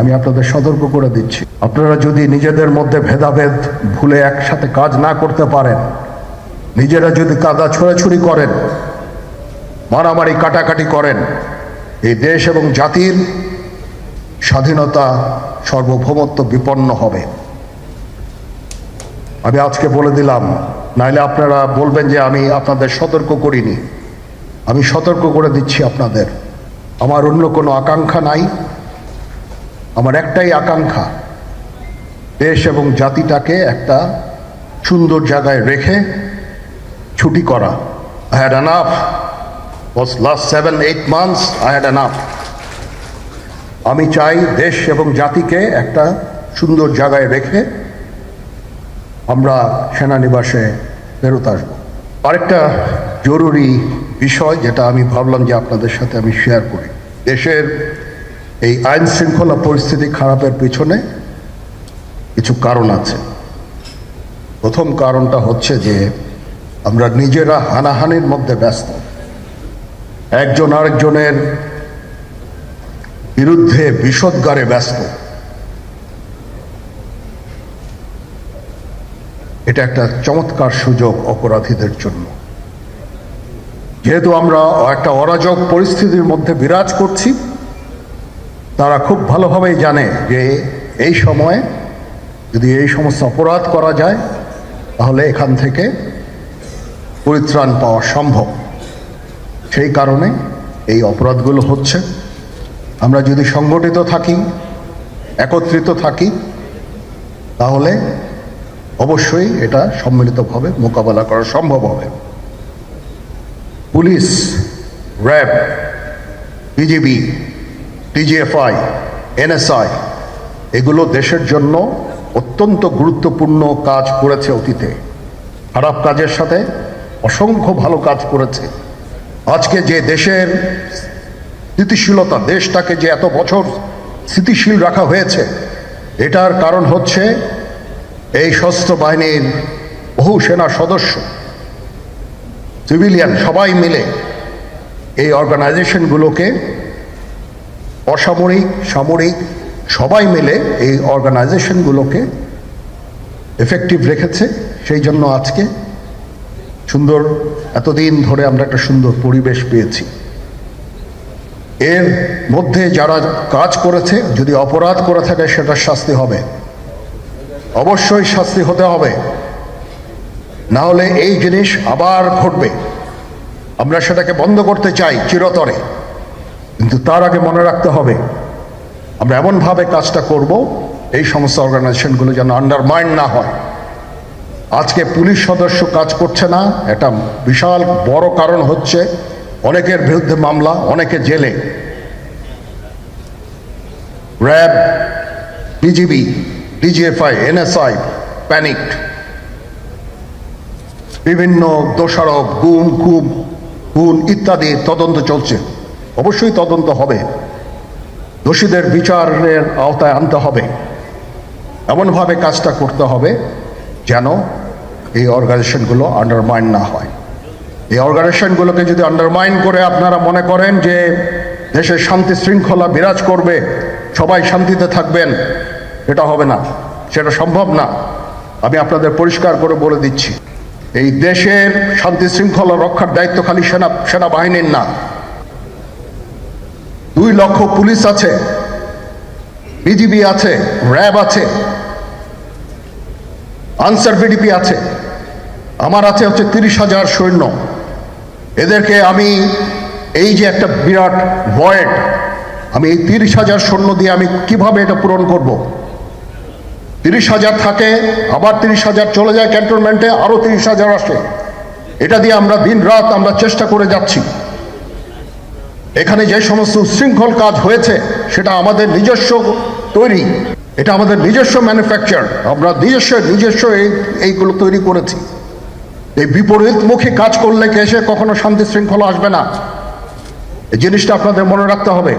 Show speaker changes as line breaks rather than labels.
আমি আপনাদের সতর্ক করে দিচ্ছি, আপনারা যদি নিজেদের মধ্যে ভেদাভেদ ভুলে একসাথে কাজ না করতে পারেন, নিজেরা যদি কাদা ছোড়াছুড়ি করেন, মারামারি কাটাকাটি করেন, এই দেশ এবং জাতির স্বাধীনতা সার্বভৌমত্ব বিপন্ন হবে। আমি আজকে বলে দিলাম, নাইলে আপনারা বলবেন যে আমি আপনাদের সতর্ক করিনি। আমি সতর্ক করে দিচ্ছি আপনাদের। আমার অন্য কোনো আকাঙ্ক্ষা নাই, আমার একটাই আকাঙ্ক্ষা, দেশ এবং জাতিটাকে একটা সুন্দর জায়গায় রেখে ছুটি করা। I had enough. Was last 7-8 months I had enough. আমি চাই দেশ এবং জাতিকে একটা সুন্দর জায়গায় রেখে আমরা সেনানিবাসে ফেরত আসব। আরেকটা জরুরি বিষয় যেটা আমি ভাবলাম যে আপনাদের সাথে আমি শেয়ার করি, দেশের এই আইন শৃঙ্খলা পরিস্থিতি খারাপের পিছনে কিছু কারণ আছে। প্রথম কারণটা হচ্ছে যে আমরা নিজেরা হানাহানির মধ্যে ব্যস্ত, একজন আরেকজনের বিরুদ্ধে বিষোদ্গারে ব্যস্ত। এটা একটা চমৎকার সুযোগ অপরাধীদের জন্য। যেহেতু আমরা একটা অরাজক পরিস্থিতির মধ্যে বিরাজ করছি, তারা খুব ভালোভাবেই জানে যে এই সময়ে যদি এই সমস্ত অপরাধ করা যায় তাহলে এখান থেকে পরিত্রাণ পাওয়া সম্ভব। সেই কারণে এই অপরাধগুলো হচ্ছে। আমরা যদি সংগঠিত থাকি, একত্রিত থাকি, তাহলে অবশ্যই এটা সম্মিলিতভাবে মোকাবেলা করা সম্ভব হবে। Police, RAB, BGB, DGFI, NSI এগুলো দেশের জন্য অত্যন্ত গুরুত্বপূর্ণ কাজ করেছে অতীতে। খারাপ কাজের সাথে অসংখ্য ভালো কাজ করেছে। আজকে যে দেশের স্থিতিশীলতা, দেশটাকে যে এত বছর স্থিতিশীল রাখা হয়েছে, এটার কারণ হচ্ছে এই সশস্ত্র বাহিনীর বহু সেনা সদস্য, সিভিলিয়ান সবাই মিলে এই অর্গানাইজেশনগুলোকে, অসামরিক সামরিক সবাই মিলে এই অর্গানাইজেশনগুলোকে এফেক্টিভ রেখেছে। সেই জন্য আজকে সুন্দর, এতদিন ধরে আমরা একটা সুন্দর পরিবেশ পেয়েছি। এর মধ্যে যারা কাজ করেছে, যদি অপরাধ করে থাকে সেটার শাস্তি হবে, অবশ্যই শাস্তি হতে হবে, না হলে এই জিনিস আবার ঘটবে। আমরা সেটাকে বন্ধ করতে চাই চিরতরে, কিন্তু তার আগে মনে রাখতে হবে আমরা এমনভাবে কাজটা করব এই সমস্ত অর্গানাইজেশনগুলো যেন আন্ডারমাইন না হয়। আজকে পুলিশ সদস্য কাজ করছে না, এটা বিশাল বড় কারণ হচ্ছে অনেকের বিরুদ্ধে মামলা, অনেকে জেলে। RAB, BGB, DGFI, NSI panicked. বিভিন্ন দোষারোপ, খুন ইত্যাদি তদন্ত চলছে। অবশ্যই তদন্ত হবে, দোষীদের বিচারের আওতায় আনতে হবে। এমনভাবে কাজটা করতে হবে যেন এই অর্গানাইজেশনগুলো আন্ডারমাইন না হয়। এই অর্গানাইজেশনগুলোকে যদি আন্ডারমাইন করে আপনারা মনে করেন যে দেশের শান্তি শৃঙ্খলা বিরাজ করবে, সবাই শান্তিতে থাকবেন, এটা হবে না, সেটা সম্ভব না। আমি পরিষ্কার করে বলে দিচ্ছি, এই দেশের শান্তি শৃঙ্খলা রক্ষার দায়িত্ব খালি সেনাবাহিনীর না। 2 লক্ষ পুলিশ আছে, বিজিবি আছে, র্যাব আছে, আনসার বিডিপি আছে, আমার আছে হচ্ছে 30,000 সৈন্য। এদেরকে আমি এই যে একটা বিরাট ভয়েড, আমি এই 30,000 সৈন্য দিয়ে আমি কিভাবে এটা পূরণ করব? 30,000 থাকে, আবার 30,000 চলে যায় ক্যান্টনমেন্টে, আরো 30,000 আসে। এটা দিয়ে আমরা দিন রাত আমরা চেষ্টা করে যাচ্ছি। এখানে যে সমস্ত উচ্ছৃঙ্খল কাজ হয়েছে সেটা আমাদের নিজস্ব তৈরি, এটা আমাদের নিজস্ব ম্যানুফ্যাকচার, আমরা নিজস্ব এইগুলো তৈরি করেছি। এই বিপরীতমুখী কাজ করলে এসে কখনো শান্তি শৃঙ্খলা আসবে না। এই জিনিসটা আপনাদের মনে রাখতে হবে।